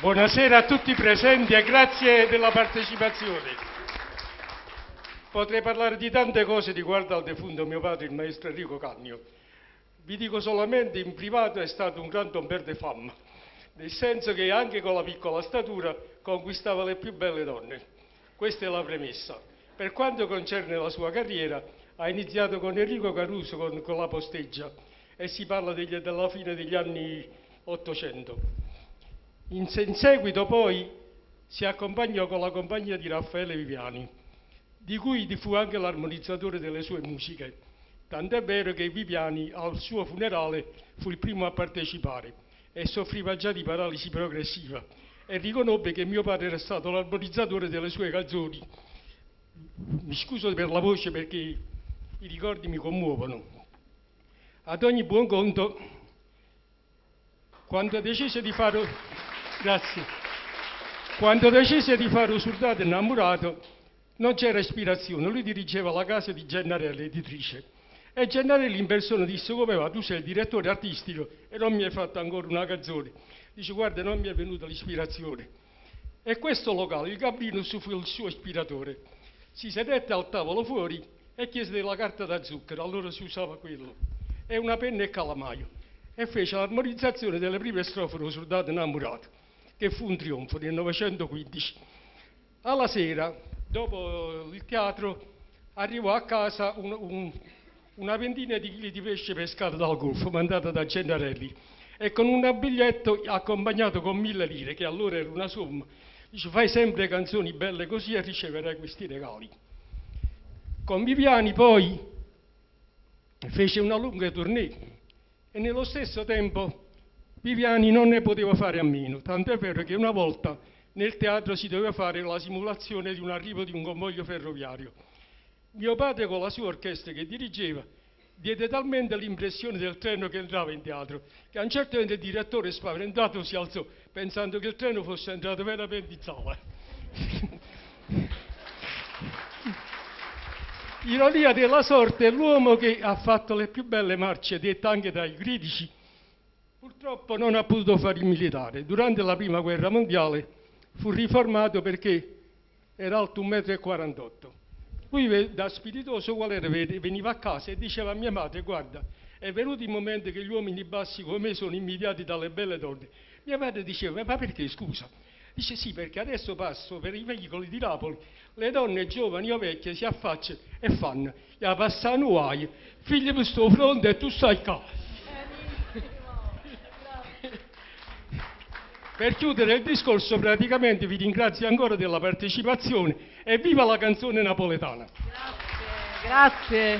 Buonasera a tutti i presenti e grazie della partecipazione. Potrei parlare di tante cose riguardo al defunto mio padre, il maestro Enrico Cagno. Vi dico solamente, in privato è stato un gran tomber de femme, nel senso che anche con la piccola statura conquistava le più belle donne. Questa è la premessa. Per quanto concerne la sua carriera, ha iniziato con Enrico Caruso con la Posteggia e si parla della fine degli anni 800. In seguito poi si accompagnò con la compagnia di Raffaele Viviani, di cui fu anche l'armonizzatore delle sue musiche, tant'è vero che Viviani al suo funerale fu il primo a partecipare e soffriva già di paralisi progressiva e riconobbe che mio padre era stato l'armonizzatore delle sue canzoni. Mi scuso per la voce perché i ricordi mi commuovono. Ad ogni buon conto, quando decise di fare Usurdato innamorato, non c'era ispirazione. Lui dirigeva la casa di Gennarelli, editrice. E Gennarelli in persona disse: come va? Tu sei il direttore artistico e non mi hai fatto ancora una canzone. Dice: guarda, non mi è venuta l'ispirazione. E questo locale, il Gabrinus, fu il suo ispiratore. Si sedette al tavolo fuori e chiese della carta da zucchero, allora si usava quello, e una penna e calamaio, e fece l'armonizzazione delle prime strofe di Usurdato innamorato, che fu un trionfo nel 1915. Alla sera, dopo il teatro, arrivò a casa una ventina di chili di pesce pescato dal Golfo, mandata da Gennarelli, e con un biglietto accompagnato con 1.000 lire, che allora era una somma. Dice: fai sempre canzoni belle così e riceverai questi regali. Con Viviani poi fece una lunga tournée e nello stesso tempo Viviani non ne poteva fare a meno, tant'è vero che una volta nel teatro si doveva fare la simulazione di un arrivo di un convoglio ferroviario. Mio padre, con la sua orchestra che dirigeva, diede talmente l'impressione del treno che entrava in teatro che a un certo punto il direttore, spaventato, si alzò pensando che il treno fosse entrato veramente in sala. Ironia della sorte, l'uomo che ha fatto le più belle marce, detta anche dai critici, purtroppo non ha potuto fare il militare. Durante la prima guerra mondiale fu riformato perché era alto 1,48 m. Lui, da spiritoso qual era, veniva a casa e diceva a mia madre: guarda, è venuto il momento che gli uomini bassi come me sono invidiati dalle belle donne. Mia madre diceva: ma perché, scusa? Dice: sì, perché adesso passo per i veicoli di Napoli, le donne giovani o vecchie si affacciano e fanno: ya passano guai, figlio mi sto pronto e tu stai qua. Per chiudere il discorso, praticamente vi ringrazio ancora della partecipazione e viva la canzone napoletana. Grazie.